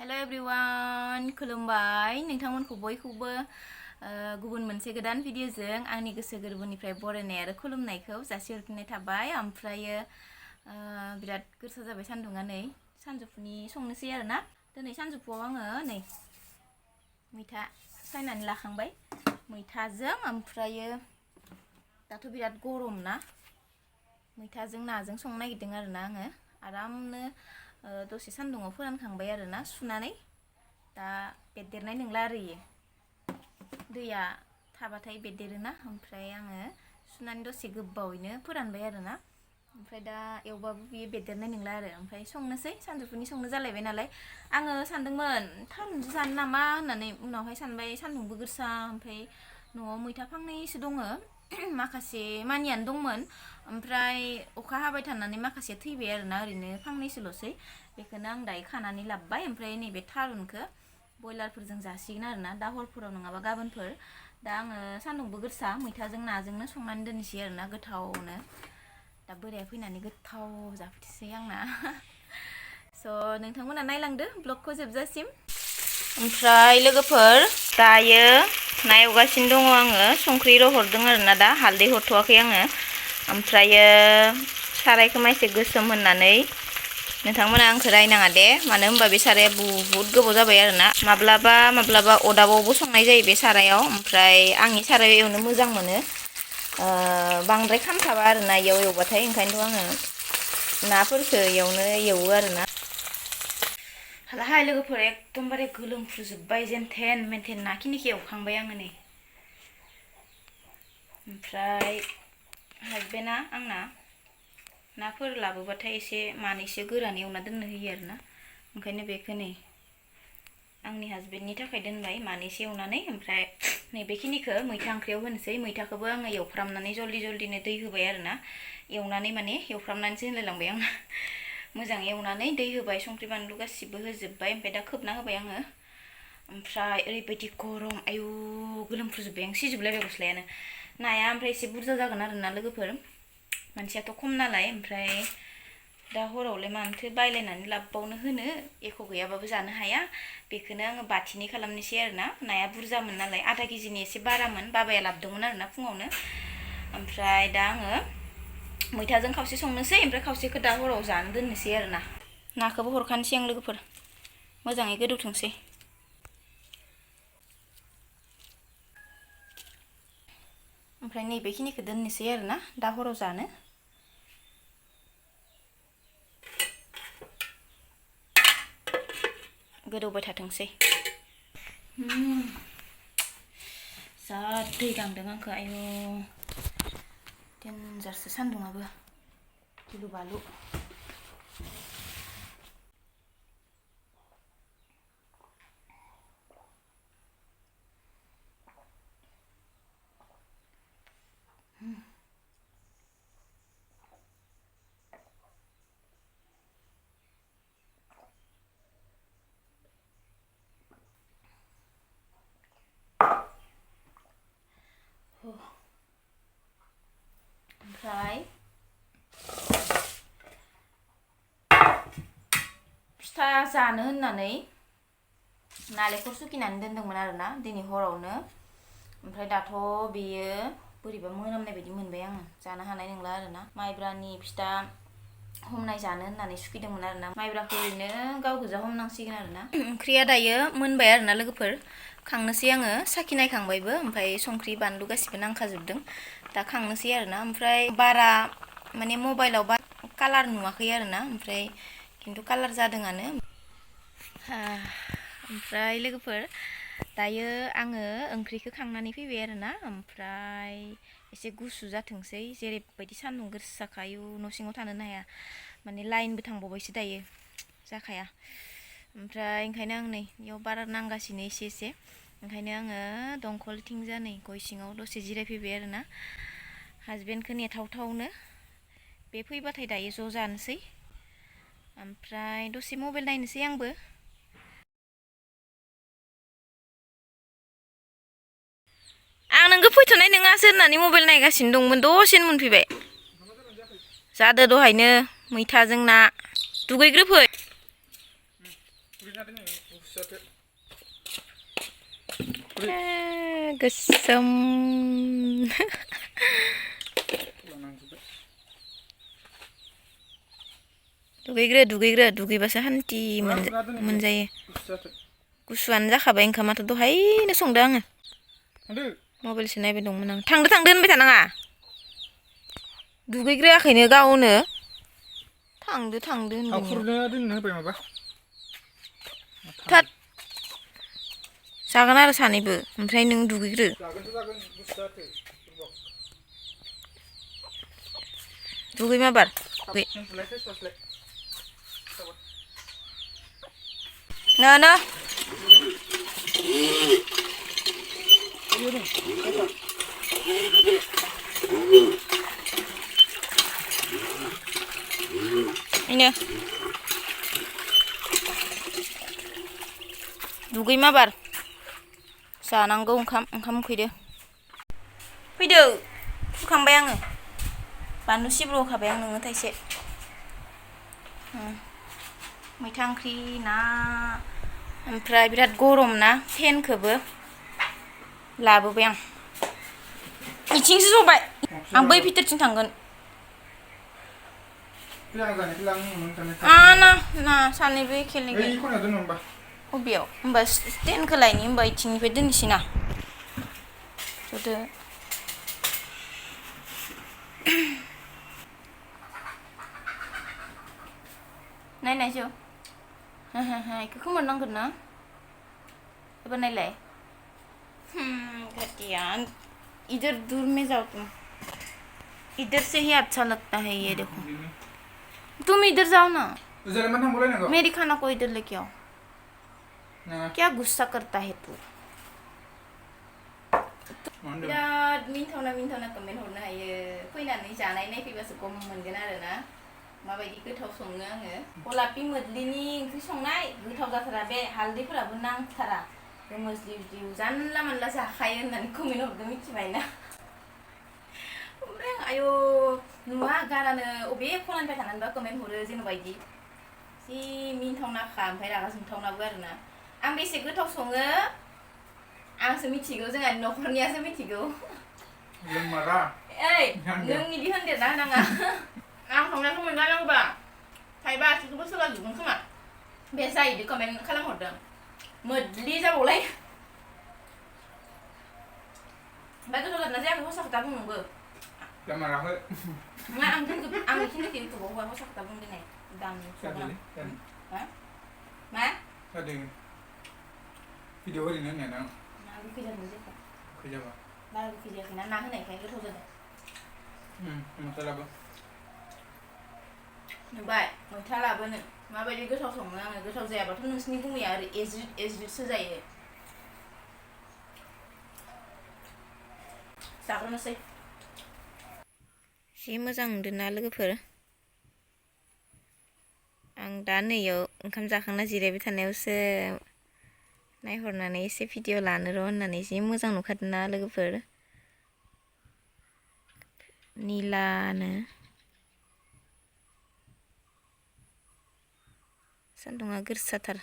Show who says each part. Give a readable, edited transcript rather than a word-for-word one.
Speaker 1: Hello everyone, खुलुमबाय नोंथांमोनखौ बयखौबो गुबुन मोनसे गोदान भिडिअजों आंनि गोसो गोरबोनिफ्राय बरायनाय आरो खुलुमनायखौ जासिहरफिननाय थाबाय। ओमफ्रायो बिराद गोसा जाबाय सान्दुङा नै सानजौफुनि संनोसै आरोना। दिनै सानजौफुआव आङो नै मैथा सायनानै लाखांबाय मैथाजों ओमफ्रायो दाथ' बिराद गरम ना मैथाजों नाजों संनो नागिरदों आरोना आङो आरामनो दसे सान्दुङाव फोरानखांबाय आरोना सुनानै दा बेरदेरनाय नंला आरो इयो दैया थाबाथाय बेरदेरोना ओमफ्राय आङो सुनानै दसे गोबावैनो फोरानबाय आरोना ओमफ्राय दा एवबाबो बियो बेरदेरनाय नंला आरो ओमफ्राय संनोसै सानजौफुनि संनो जालायबाय नालाय आङो सानदोंमोन थारुनजों जानो नामा होननानै उनावहाय सानबाय सान्दुंबो गोसा ओमफ्राय न'आव मैथा फांनैसो दङ माखासे मानियानो दंमोन ओमफ्राय अखा हाबाय थानानै माखासे थैबाय आरोना ओरैनो फांनैसोल'सै बेखौनो आं दायो खानानै लाबोबाय ओमफ्राय नैबे थारुनखौ बयलारफोरजों जासिगोन आरोना दा हरफोराव नङाबा गाबोनफोर दा आङो सान्दुंबो गोसा मैथाजों नाजोंनो संनानै दोननोसै आरोना गोथावनो दा बोराया फैनानै गोथाव जाफैथोंसै आंना स' नोंथांमोना नायलांदो ब्लगखौ जोबजासिम ओमफ्राय लोगोफोर दायो ना एवगासिनो दङ आङो संख्रि हरदों आरोना दा हालदै हरथ'वाखै आङो ओमफ्रायो सारायखौ माइसे गोसोम होननानै नोंथांमोना आंखौ रायनाङा दे मानो होनबा बे साराया बुहुद गोबाव जाबाय आरोना माब्लाबा अदाबावबो संनाय जायो बे सारायाव ओमफ्राय आंनि सारायाव एवनो मोजां मोनो बांद्राय खामथाबा आरोना इयाव एवबाथाय ओंखायनोथ' आङो नाफोरखौ एवो आरोना हालाहाय लोगोफोर एकदमबारे गोलोमफ्रुजोब्बाय जेनथेन मेनथेन नाखिनिखौ एवखांबाय आङो नै ओमफ्राय हासबेन्डआ आंना नाफोर लाबोबाथाय एसे मानैसो गोरान एवना दोननो होयो आरोना ओंखायनो बेखौ नै आंनि हासबेन्डनि थाखाय दोनबाय मानैसो एवनानै ओमफ्राय नैबेखिनिखौ मैथा ओंख्रियाव होनोसै मैथाखौबो आङो एवफ्रामनानै जल्दिनो दै होबाय आरोना एवनानै माने एवफ्रामनानैसो होनलायलांबाय आं मोजाङै एवनानै दै होबाय संख्रि बानलु गासिबो होजोब्बाय ओमफ्राय दा खोबना होबाय आङो ओमफ्राय ओरैबायदि गरम आयु गोलोमफ्रुजोब्बाय आं सिजोबलायबाय गस्लायानो नाया ओमफ्राय एसे बुरजा जागोन आरोना लोगोफोर मानसियाथ' खम नालाय ओमफ्राय दा हरावलाय मानोथो बायलायनानै लाबोबावनो होनो एख' गैयाबाबो जानो हाया बेखौनो आङो बाथिनै खालामनोसै आरोना नाया बुरजामोन नालाय आधा केजिनि एसे बारामोन बाबाया लाबोदोंमोन आरोना फुङावनो ओमफ्राय दा आङो मैथाजों खावसे संनोसै ओमफ्राय खावसेखौ दा हराव जानो दोननोसै आरोना नाखौबो हरखानोसै आं लोगोफोर मोजाङै गोदौथोंसै ओमफ्राय नैबेखिनिखौ दोननोसै आरोना दा हराव जानो गोदौबाय थाथोंसै जा दै गांदों आंखौ आयु देनजारसो सान्दुङाबो गिलु बालु ओमफ्राय फिथा जानो होननानै नालेंखर सुखिनानै दोनदोंमोन आरोना दिनै हरावनो ओमफ्राय दाथ' बेयो बोरैबा मोनामनाय बायदि मोनबाय आङो जानो हानाय नंला आरोना माइब्रानि फिथा हमनाय जानो होननानै सुखिदोंमोन आरोना माइब्राखौ ओरैनो गाव गोजा हमनांसिगोन आरोना ओंख्रिया दायो मोनबाय आरोना लोगोफोर खांनोसै आङो साखि नायखांबायबो ओमफ्राय संख्रि बानलु गासिबो नांखाजोबदों दा खांनोसै आरोना ओमफ्राय बारा माने मबाइलाव बा कालार नुवाखै आरोना ओमफ्राय खिन्थु कालार जादोंआनो ओमफ्राय लोगोफोर दायो आङो ओंख्रिखौ खांनानै फैबाय आरोना ओमफ्राय एसे गुसु जाथोंसै जेरैबायदि सान्दुं गोसाखायो न' सिङाव थानोनो हाया माने लाइनबो थांबावबायसो दायो जाखाया ओमफ्राय ओंखायनो आं नै बेयाव बार नांगासिनो एसे ओंखायनो आङो दंखलथिंजा नै गय सिङाव दसे जिरायफैबाय आरोना हासबेन्डखौ नेथावथावनो बे फैबाथाय दायो ज' जानोसै ओमफ्राय दसे मबाइल नायनोसै आंबो आं नोंखौ फैथ'नाय नङासो होननानै मबाइल नायगासिनो दंमोन दसेनो मोनफैबाय जादो दहायनो मैथाजों ना दुगैग्रोफै गोसोम दुगैग्रो दुगैबासो हान्थि मोनजायो गुसुआनो जाखाबाय ओंखामाथ' दहायनो संदों आङो मबाइलसो नायबाय दंमोन आं थांदो होनबाय थानाङा दुगैग्रोआखैनो गावनो थांदो होनदों थाद जागोन आरो सानैबो ओमफ्राय नों दुगैग्रो दुगै माबार No. Ini. Dugai mabar. Jaनांगौ ओंखाम उखैदो फैदो फुखांबाय आङो बानलु सिब्र होखाबाय आं नोंनो थाइसे मैथा ओंख्रि ना ओमफ्राय बिराद गरम ना फेनखौबो लाबोबाय आं इथिंसो जबाय आं बै भितरथिं थांगोन ना सानैबो एखेले अबेयाव होमबा स्टेनखौ लायनि होमबा इथिंनिफ्राय दोननोसै ना जदो नायनायसो इखौ खोमोरनांगोन ना एबार नायलाय घटिया इधर दूर में जाओ तुम इधर से ही अच्छा लगता है ये देखो तुम इधर जाओ ना मेरी खाना को इधर लेके आओ क्या गुस्सा करता है तू बिराद मिन्थावना कमेन्ट हरनो हायो फैनानै जानाय नायफैबासो गम मोनगोन आरो ना माबायदि गोथाव सङो आङो गलापि मोदलिनि ओंख्रि संनाय गोथाव जाथारा बे हालदैफोराबो नांथारा गोमोस्लिउ जानला मानला जाखायो होननानै कमेन्ट हरदों मिथिबाय ना ओमफ्राय आयौ नुवा गारानो अबे खनानिफ्राय थानानैबा कमेन्ट हरो जेनेबा इदि जि मिन्थावनाखा ओमफ्राय रागा जोंथावनाबो आरोना आं बेसे गोथाव सङो आंसो मिथिगौ जोंहानि न'खरनियासो मिथिगौ लोंमारा ओइ नों इदि होनदेरना होनाङा आं संनायखौ मोनजानांगौबा थाइबा आसिखौबो सोलाजोबगोन खोमा बे जाय इदि कमेन्ट खालामहरदों मोदलि जाबावलाय ओमफ्राय गोथाव जादोंना जायाखै हसा खोथा बुं नोंबो जामाराखै नङा आं बेखिनिखौ इउटुबाव हसा खोथा बुंदों दां मा जादों भिडिअ ओरैनो होननाया ना गोखै जादों जेखौ गोखै जाबा बारा गोखै जायाखैना ना होनायखाय गोथाव जादों मस्लाबो नुबाय मैथा लाबोनो माबायदि गोथाव सङो आङो गोथाव जायाबाथ' नोंसिनि गुमैया ओरै एज्रिदसो जायो जाग्रोनोसै जि मोजां मोनदोंना लोगोफोर आं दा नैयाव ओंखाम जाखांना जिरायबाय थानायावसो नायहरनानै एसे भिडिअ लानो र' होननानै जि मोजां नुखादोंना लोगोफोर निलानो सान्दुङा गोरसाथार